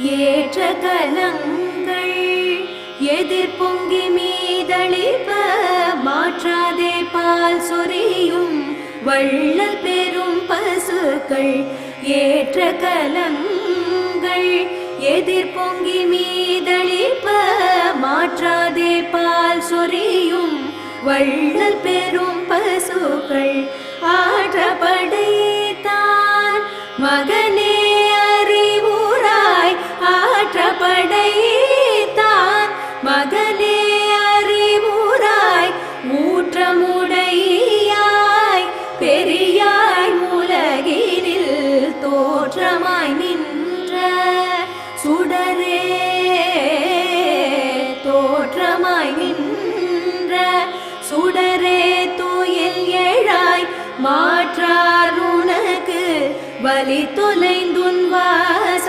ஏற்ற கலங்கள் எதிர் பொங்கி மீதளிப்ப மாற்றாதே பால் சொரியும் வள்ளல் பெரும் பசுக்கள். ஏற்ற கலங்கள் எதிர் பொங்கி மீதளிப்ப மாற்றாதே பால் சொரியும் வள்ளல் பெரும் பசுக்கள். ஆற்றப்படைத்தான் மகனே அறிவுராய், ஆற்றப்படைத்தான் மகனே அறிவுராய், ஊற்றமுடையாய் பெரியாய் உலகினில் தோற்றமாய் நின்ற சுடரே, தோற்றமாய் நின்ற சுடரே துயில் எழாய் மாற்றார் உனக்கு வலி தொலைந்துன் வாச